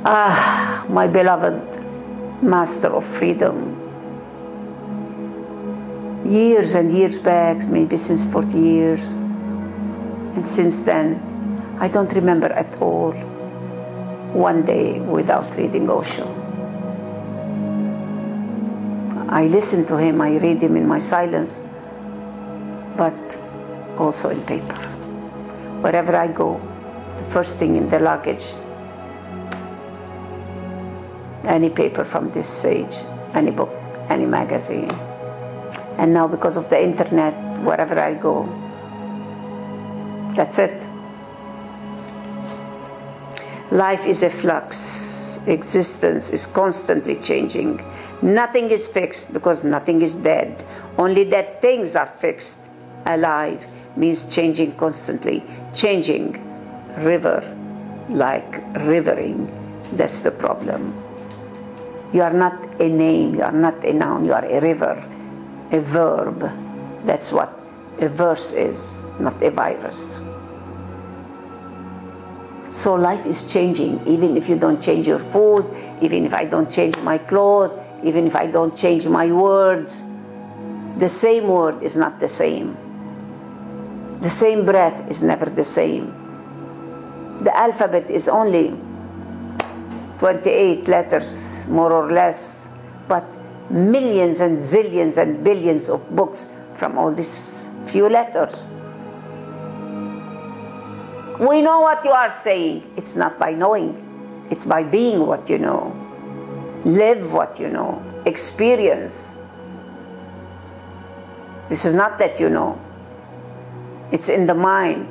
Ah, my beloved Master of Freedom. Years and years back, maybe since 40 years, and since then, I don't remember at all one day without reading Osho. I listen to him, I read him in my silence, but also in paper. Wherever I go, the first thing in the luggage, any paper from this sage, any book, any magazine. And now because of the internet, wherever I go, that's it. Life is a flux. Existence is constantly changing. Nothing is fixed because nothing is dead. Only that things are fixed. Alive means changing constantly. Changing. River, like rivering. That's the problem. You are not a name, you are not a noun, you are a river, a verb. That's what a verse is, not a virus. So life is changing, even if you don't change your food, even if I don't change my clothes, even if I don't change my words. The same word is not the same. The same breath is never the same. The alphabet is only 28 letters, more or less, but millions and zillions and billions of books from all these few letters. We know what you are saying. It's not by knowing. It's by being what you know. Live what you know. Experience. This is not that you know. It's in the mind.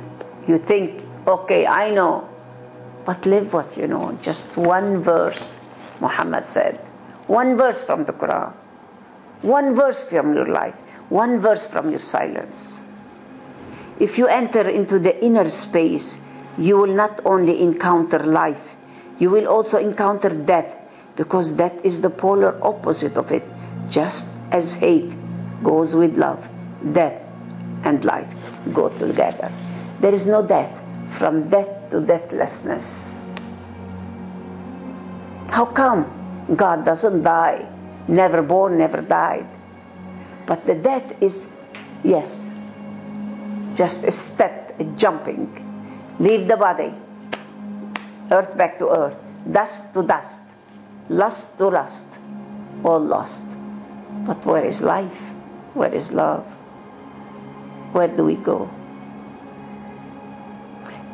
You think, okay, I know. But live what you know. Just one verse, Muhammad said. One verse from the Quran. One verse from your life. One verse from your silence. If you enter into the inner space, you will not only encounter life, you will also encounter death, because death is the polar opposite of it. Just as hate goes with love, death and life go together. There is no death. From death to deathlessness. How come God doesn't die? Never born, never died. But the death is, yes, just a step, a jumping. Leave the body. Earth back to earth. Dust to dust. Lust to lust. All lost. But where is life? Where is love? Where do we go?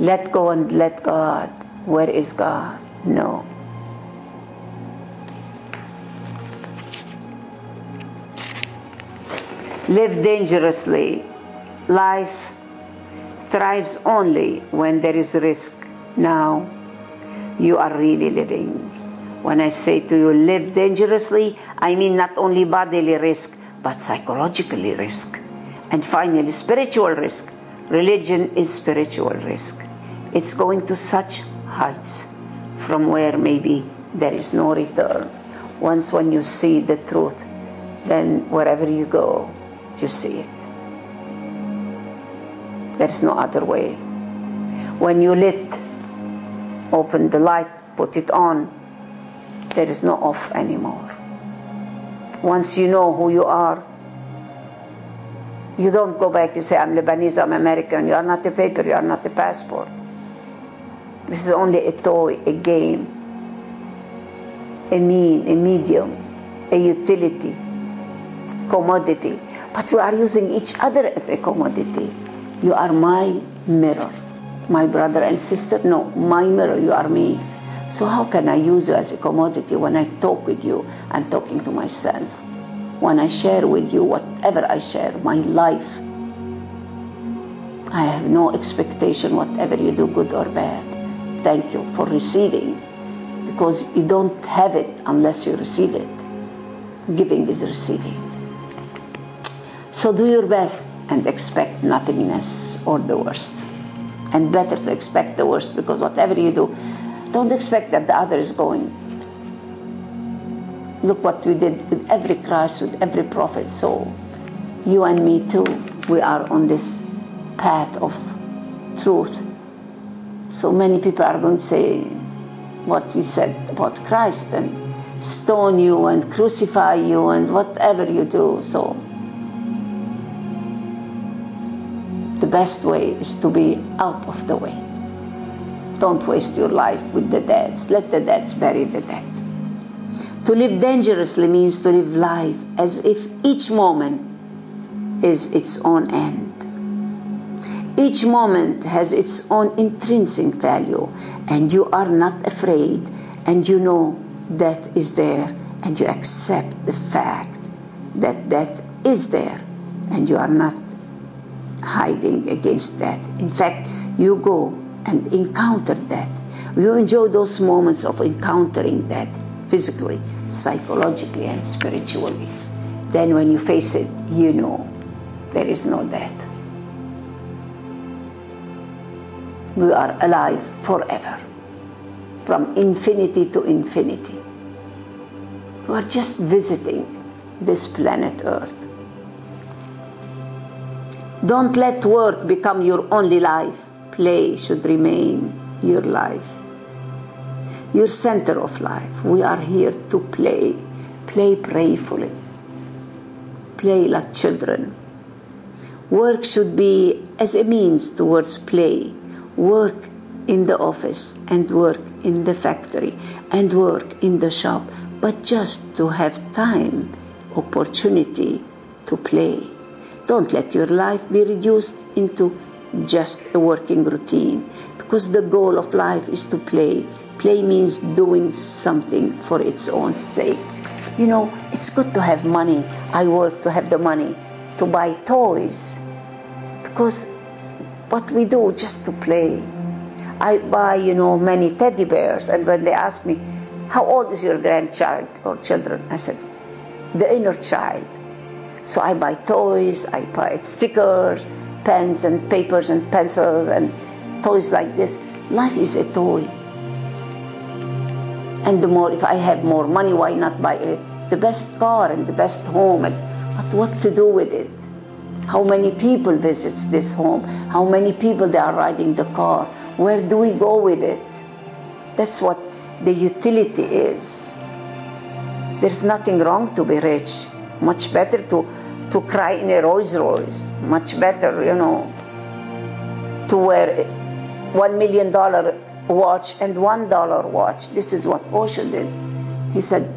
Let go and let God. Where is God? No. Live dangerously. Life thrives only when there is risk. Now, you are really living. When I say to you, live dangerously, I mean not only bodily risk, but psychologically risk. And finally, spiritual risk. Religion is spiritual risk. It's going to such heights from where maybe there is no return. Once when you see the truth, then wherever you go, you see it. There's no other way. When you open the light, put it on, there is no off anymore. Once you know who you are, you don't go back, you say, I'm Lebanese, I'm American. You are not a paper, you are not a passport. This is only a toy, a game, a mean, a medium, a utility, commodity. But we are using each other as a commodity. You are my mirror, my brother and sister. No, my mirror, you are me. So how can I use you as a commodity? When I talk with you, I'm talking to myself. When I share with you whatever I share, my life, I have no expectation whatever you do, good or bad. Thank you for receiving, because you don't have it unless you receive it. Giving is receiving. So do your best and expect nothingness or the worst. And better to expect the worst, because whatever you do, don't expect that the other is going. Look what we did with every Christ, with every prophet. So you and me too, we are on this path of truth. So many people are going to say, what we said about Christ, and stone you and crucify you and whatever you do. So the best way is to be out of the way. Don't waste your life with the dead. Let the dead bury the dead. To live dangerously means to live life as if each moment is its own end. Each moment has its own intrinsic value, and you are not afraid, and you know death is there, and you accept the fact that death is there, and you are not hiding against death. In fact, you go and encounter death. You enjoy those moments of encountering death physically, psychologically, and spiritually. Then when you face it, you know there is no death. We are alive forever, from infinity to infinity. We are just visiting this planet Earth. Don't let work become your only life. Play should remain your life, your center of life. We are here to play. Play prayerfully. Play like children. Work should be as a means towards play. Work in the office and work in the factory and work in the shop, but just to have time, opportunity to play. Don't let your life be reduced into just a working routine, because the goal of life is to play. Play means doing something for its own sake. You know, it's good to have money. I work to have the money to buy toys, because what we do just to play. I buy, many teddy bears, and when they ask me, how old is your grandchild or children? I said, the inner child. So I buy toys, I buy stickers, pens and papers and pencils and toys like this. Life is a toy. And if I have more money, why not buy the best car and the best home? But what to do with it? How many people visit this home? How many people they are riding the car? Where do we go with it? That's what the utility is. There's nothing wrong to be rich. Much better to cry in a Rolls Royce. Much better, to wear $1 million watch and $1 watch. This is what Osho did. He said,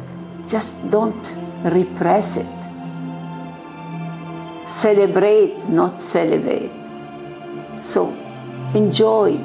just don't repress it. Celebrate, not celebrate. So enjoy.